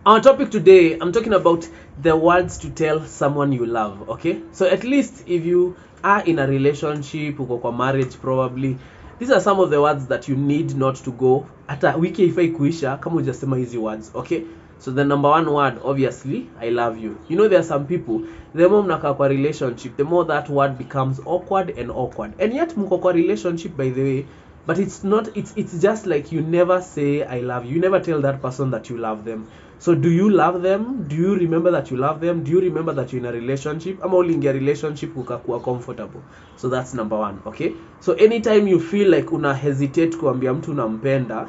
Our topic today, I'm talking about the words to tell someone you love. Okay, so at least if you are in a relationship, uko kwa marriage probably, these are some of the words that you need not to go hata wiki ifai kuisha kama hujasema hizi words. Okay, so the number one word, obviously, I love you. You know, there are some people, the more mnakaa kwa relationship, the more that word becomes awkward and awkward, and yet mko kwa relationship, by the way, but it's not, it's just like you never say I love you. You never tell that person that you love them. So do you love them? Do you remember that you love them? Do you remember that you're in a relationship? I'm only in a relationship ukakuwa comfortable. So that's number one. Okay, so anytime you feel like una hesitate kuambia mtu unampenda,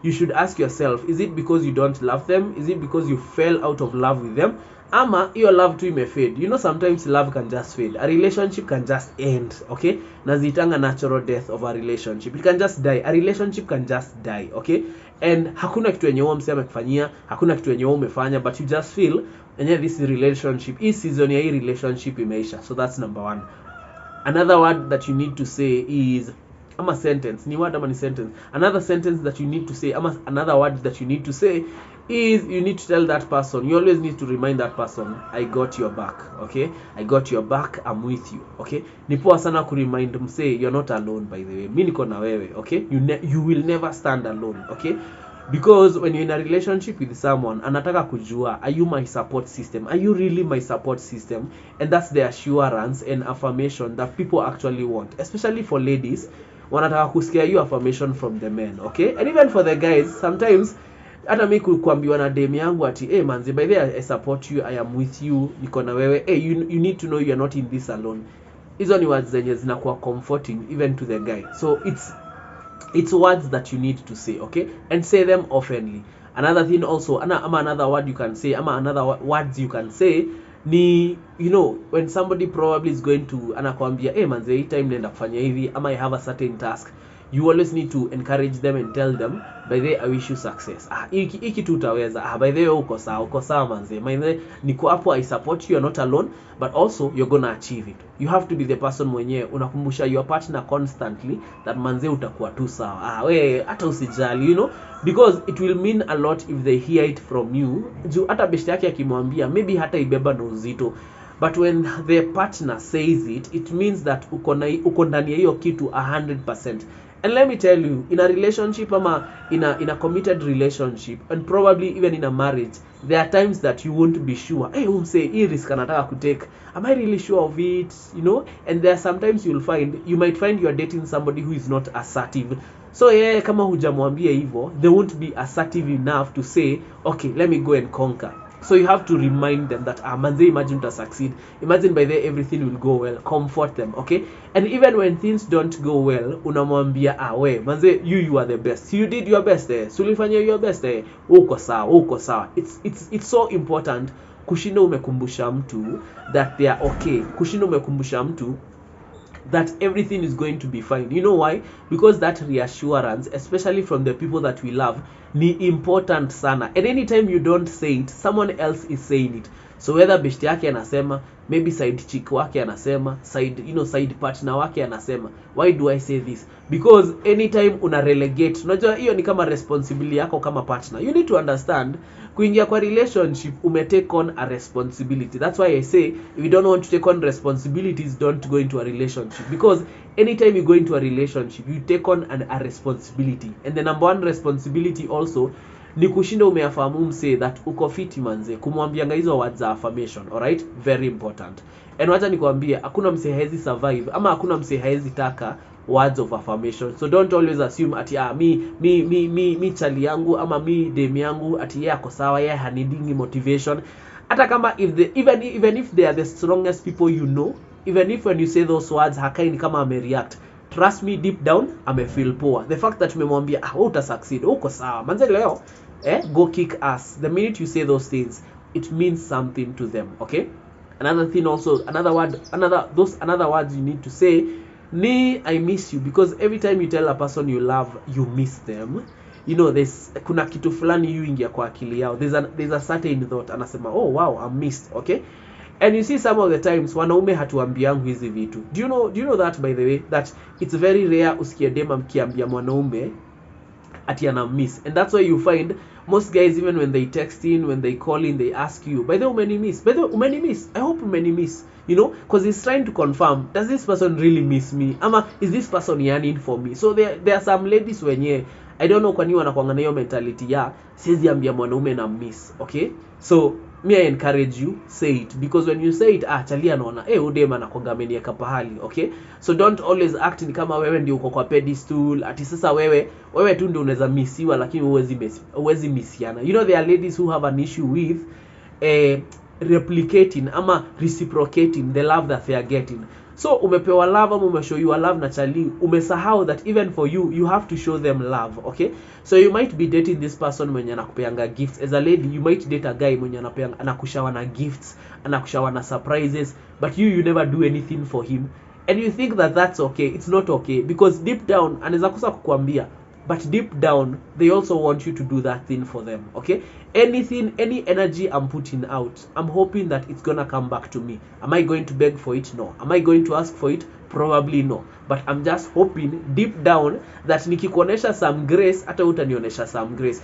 you should ask yourself, is it because you don't love them? Is it because you fell out of love with them? Ama your love to fade. You know, sometimes love can just fade. A relationship can just end. Okay, nazitanga natural death of a relationship. It can just die. A relationship can just die. Okay, and hakuna kitu yenye wewe msema amekufanyia, hakuna kitu yenye wewe umefanya, but you just feel and this relationship, hii season ya hii relationship imeisha. So that's number one. Another word that you need to say is ama sentence, ni word ama ni sentence. Another sentence that you need to say, ama another word that you need to say is, you need to tell that person, you always need to remind that person, I got your back. Okay, I got your back, I'm with you. Okay, ni poa sana ku remind msee you're not alone, by the way, mimi niko na wewe. Okay, you will never stand alone. Okay, because when you're in a relationship with someone, anataka kujua, are you my support system? Are you really my support system? And that's the assurance and affirmation that people actually want, especially for ladies. Wanataka kusikia you affirmation from the men. Okay, and even for the guys, sometimes hata mimi kuambiwa na dem yangu ati manzi, by the way, I support you, I am with you, niko na wewe, you need to know you are not in this alone. Hizo ni words zenye zinakuwa comforting even to the guy. So it's words that you need to say. Okay, and say them oftenly. Another thing also, another word you can say, another words you can say ni, you know, when somebody probably is going to anakuambia manze, hii time nenda kufanya hivi, ama I have a certain task, you always need to encourage them and tell them, by the way, I wish you success. Hiki tu utaweza. By the way, uko sawa manze. Manze, niko hapo, I support you, you're not alone, but also you're gonna achieve it. You have to be the person mwenye unakumbusha your partner constantly that manze utakuwa tu sawa. We hata usijali, you know, because it will mean a lot if they hear it from you. Juu hata beshte yake akimwambia, maybe hata ibeba na uzito, but when the partner says it, it means that uko ndani ya hiyo kitu 100%. And let me tell you, in a relationship, in a committed relationship, and probably even in a marriage, there are times that you won't be sure. Say, hii risk anataka kutake, am I really sure of it? You know, and there are sometimes you might find you are dating somebody who is not assertive. So kama hujamwambia hivyo, they won't be assertive enough to say, okay, let me go and conquer. So you have to remind them that manze, imagine to succeed, imagine by the everything will go well, comfort them. Okay, and even when things don't go well, unamwambia we manze, you are the best, you did your best sulifanya your best uko sawa. It's so important kushinda umekumbusha mtu that they are okay, kushinda umekumbusha mtu that everything is going to be fine. You know why? Because that reassurance, especially from the people that we love, ni important sana. And anytime you don't say it, someone else is saying it. So whether beshte yake anasema, maybe side chick wake anasema, side partner wake anasema. Why do I say this? Because anytime una relegate, unajua hiyo ni kama responsibility yako kama partner. You need to understand, kuingia kwa relationship take on a responsibility. That's why I say, if you don't want to take on responsibilities, don't go into a relationship. Because anytime you go into a relationship, you take on a responsibility. And the number one responsibility also ni kushinda umeafahamu mse that uko fiti manze, kumwambianga hizo words za affirmation. Alright, very important. And wacha nikwambie, hakuna mse haezi survive, ama hakuna mse haezi taka words of affirmation. So don't always assume ati mi chali yangu ama mi dem yangu ati yeye ako sawa, yeye hanidingi motivation. Hata kama even if they are the strongest people you know, even if when you say those words hakai ni kama amereact, trust me, deep down feel poor. The fact that umemwambia uta succeed, uko sawa manze leo, go kick ass, the minute you say those things, it means something to them. Okay, another thing also, another words you need to say ni I miss you, because every time you tell a person you love, you miss them. You know, kuna kitu fulani you ingia kwa akili yao, there's a certain thought, anasema oh wow, I'm missed. Okay, and you see some of the times wanaume hatuambiangu hizi vitu. Do you know that, by the way, that it's very rare usikie dem mkiambia mwanaume ati ana miss. And that's why you find most guys, even when they text in, when they call in, they ask you, by the way, umeni miss, by the way, umeni miss, I hope umeni miss, you know, because he's trying to confirm, does this person really miss me, ama is this person yearning for me? So there are some ladies wenye I don't know kwa nini wanakuanga na hiyo mentality ya siwezi ambia mwanaume na miss. Okay, so me I encourage you, say it, because when you say it, chalia anaona udema anakuanga amenieka pahali. Okay, so don't always act ni kama wewe ndio uko kwa pedestal, ati sasa wewe tu ndio unaweza missiwa lakini huwezi missiana. You know, there are ladies who have an issue with replicating ama reciprocating the love that they are getting. So umepewa love ama umeshowiwa love na chali, umesahau that even for you have to show them love. Okay, so you might be dating this person mwenye anakupeanga gifts. As a lady, you might date a guy mwenye anakushawa na gifts, anakushawa na surprises, but you never do anything for him, and you think that that's okay. It's not okay, because deep down anaweza kosa kukuambia, but deep down they also want you to do that thing for them. Okay, any energy I'm putting out, I'm hoping that it's gonna come back to me. Am I going to beg for it? No. Am I going to ask for it? Probably no. But I'm just hoping deep down that nikikuonesha some grace, hata utanionesha some grace.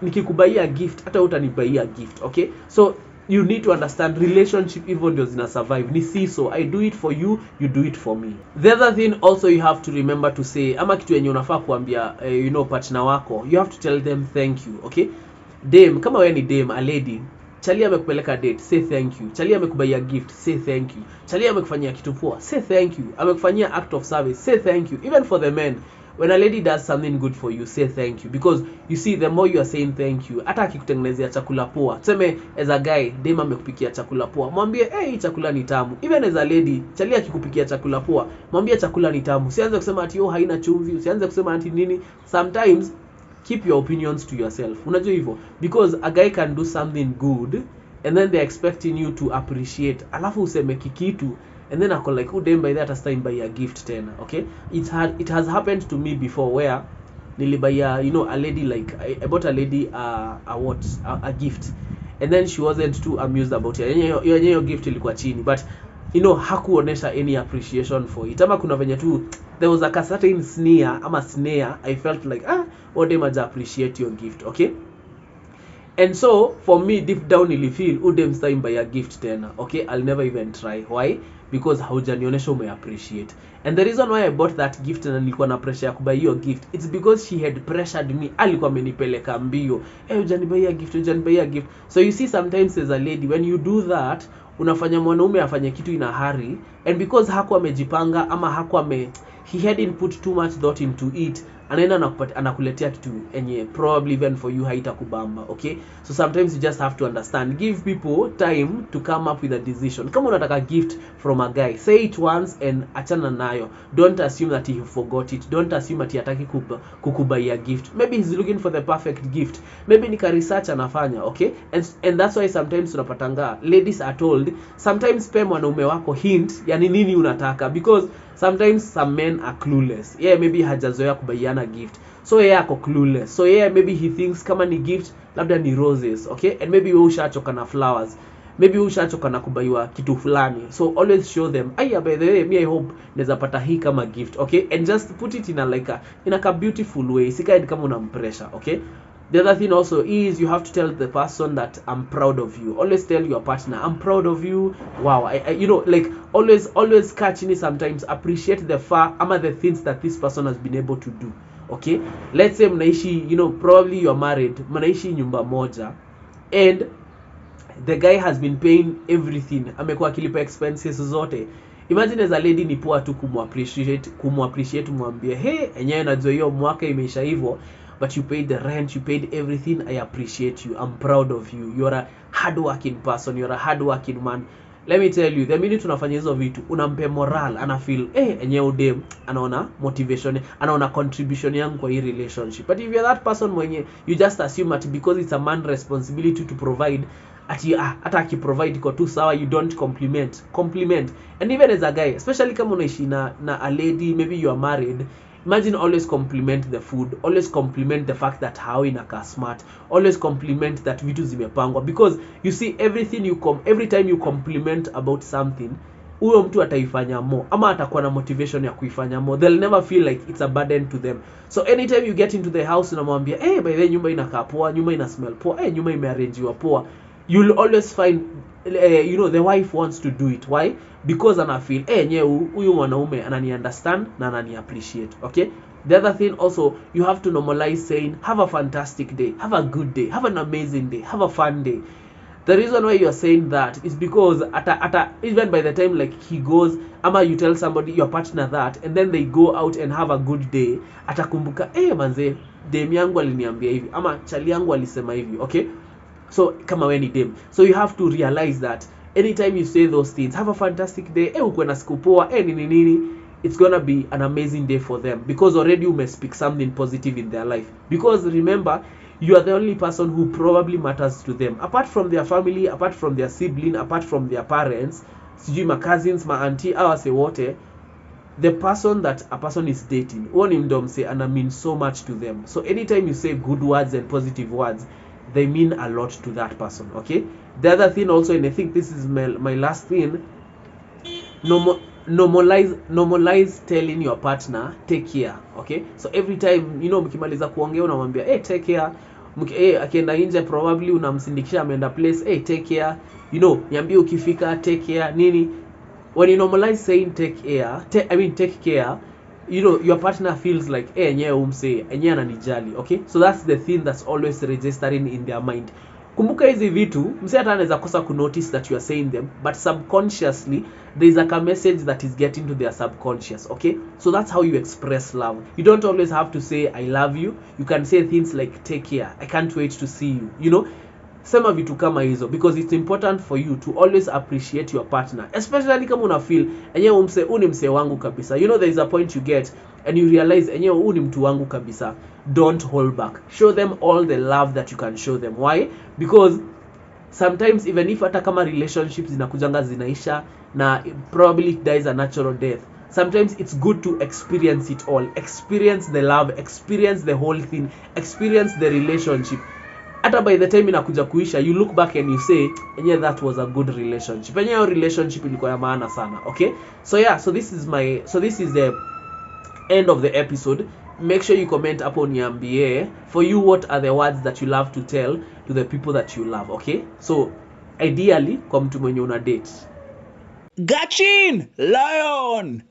Nikikubaia gift, hata utanibaia gift. Okay, so you need to understand, relationship even ndio zina survive ni si, so I do it for you, you do it for me. The other thing also you have to remember to say, ama kitu yenye unafaa kuambia partner wako, you have to tell them thank you. Okay, dame, kama wewe ni dame, a lady, chali amekupeleka date, say thank you. Chali amekubaia gift, say thank you. Chali amekufanyia kitu poa, say thank you. Amekufanyia act of service, say thank you. Even for the men, when a lady does something good for you, say thank you, because you see, the more you are saying thank you, hata akikutengenezea chakula poa, tuseme as a guy, dema amekupikia chakula poa, mwambie hii chakula ni tamu. Even as a lady, chali akikupikia chakula poa, mwambie chakula ni tamu. Usianze kusema ati haina chumvi, usianze kusema ati nini. Sometimes keep your opinions to yourself. Unajua hivyo, because a guy can do something good and then they're expecting you to appreciate, alafu useme kikitu, and then ako like, damn, by that time buy a gift tena. Okay, it has happened to me before where nilibaya, a lady, like I bought a lady a gift, and then she wasn't too amused about it. Yenyewe gift ilikuwa chini, but hakuonesha any appreciation for it. Ama kuna venye tu there was a certain sneer ama snare, I felt like damn, I appreciate your gift. Okay, and so for me deep down nili feel damn, time buy a gift tena. Okay, I'll never even try. Why? Because haujanionesha ume appreciate. And the reason why I bought that gift na nilikuwa na pressure ya kubuy hiyo gift, it's because she had pressured me. Alikuwa amenipeleka mbio, hujanibuy gift. So you see, sometimes as a lady, when you do that, unafanya mwanaume afanye kitu in a hurry, and because hakuwa amejipanga ama he hadn't put too much thought into it, anaenda anakuletea kitu enye probably even for you haitakubamba. Okay, so sometimes you just have to understand, give people time to come up with a decision. Kama unataka gift from a guy, say it once and achana nayo. Don't assume that he forgot it. Don't assume that he hataki kukubuy a gift. Maybe he's looking for the perfect gift, maybe nika research anafanya. Okay, and that's why sometimes unapatanga ladies are told, sometimes pe mwanaume wako hint yani nini unataka, because sometimes some men are clueless. Maybe hajazoea kubaiana gift, so ako clueless. So maybe he thinks kama ni gift labda ni roses. Okay, and maybe wewe ushachoka na flowers, maybe ushachoka na kubaiwa kitu fulani. So always show them, by the way, me I hope naweza pata hii kama gift. Okay, and just put it in a beautiful way, sikaid kama una pressure. Okay, the other thing also is you have to tell the person that I'm proud of you. Always tell your partner, I'm proud of you. Wow, always catch in it. Sometimes appreciate the the things that this person has been able to do. Okay, let's say mnaishi, probably you're married, mnaishi nyumba moja, and the guy has been paying everything, amekuwa akilipa expenses zote. Imagine as a lady ni poa tu kumappreciate, mwambie enyewe najua hiyo mwaka imeisha hivyo, but you paid the rent, you paid everything, I appreciate you, I'm proud of you, you're a hardworking person, you're a hardworking man. Let me tell you, the minute unafanya hizo vitu, unampe moral, ana feel enyewe dem anaona motivation, anaona contribution yangu kwa hii relationship. But if you're that person mwenye you just assume that because it's a man's responsibility to provide, hata akiprovide iko tu sawa, you don't compliment. And even as a guy, especially kama unaishi na a lady, maybe you are married, imagine always compliment the food, always compliment the fact that how inakaa smart, always compliment that vitu zimepangwa, because you see every time you compliment about something, huyo mtu ataifanya more ama atakuwa na motivation ya kuifanya more. They'll never feel like it's a burden to them. So anytime you get into the house unamwambia by the way, nyumba inakaa poa, nyumba ina smell poa, nyumba imearrangewa poa, you'll always find the wife wants to do it. Why? Because ana feel huyu mwanaume anani understand na anani appreciate. Okay, the other thing also, you have to normalize saying have a fantastic day, have a good day, have an amazing day, have a fun day. The reason why you are saying that is because even by the time like he goes, ama you tell somebody, your partner, that, and then they go out and have a good day, atakumbuka manze dem yangu aliniambia hivi ama chali yangu alisema hivi. Okay, so kama we ni dem, so you have to realize that anytime you say those things, have a fantastic day, ukwe na siku poa, nini, it's gonna be an amazing day for them, because already you may speak something positive in their life. Because remember, you are the only person who probably matters to them, apart from their family, apart from their sibling, apart from their parents, sijui ma cousins, ma auntie, awase wote. The person that a person is dating, huoni ndo mse ana mean so much to them. So anytime you say good words and positive words, they mean a lot to that person. Okay, the other thing also, and I think this is my last thing, normalize telling your partner take care. Okay, so every time mkimaliza kuongea unamwambia take care. Akienda nje probably unamsindikisha ameenda place, take care, niambie ukifika, take care nini. When you normalize saying take care, your partner feels like enyewe umse enyewe ananijali. Okay, so that's the thing that's always registering in their mind. Kumbuka hizi vitu mse hata anaweza kosa ku notice that you are saying them, but subconsciously there is like a message that is getting to their subconscious. Okay, so that's how you express love. You don't always have to say I love you. You can say things like take care, I can't wait to see you. Sema vitu kama hizo, because it's important for you to always appreciate your partner, especially kama una feel enyewe ni mse wangu kabisa. There is a point you get and you realize enyewe ni mtu wangu kabisa. Don't hold back, show them all the love that you can show them. Why? Because sometimes even if hata kama relationships zinakujanga zinaisha na probably it dies a natural death, sometimes it's good to experience it all, experience the love, experience the whole thing, experience the relationship. Hata by the time inakuja kuisha, you look back and you say that was a good relationship, relationship ilikuwa ya maana sana. Okay, so yeah, so this is the end of the episode. Make sure you comment hapo niambie for you what are the words that you love to tell to the people that you love. Okay, so ideally kwa mtu mwenye una date. Gachin Lion.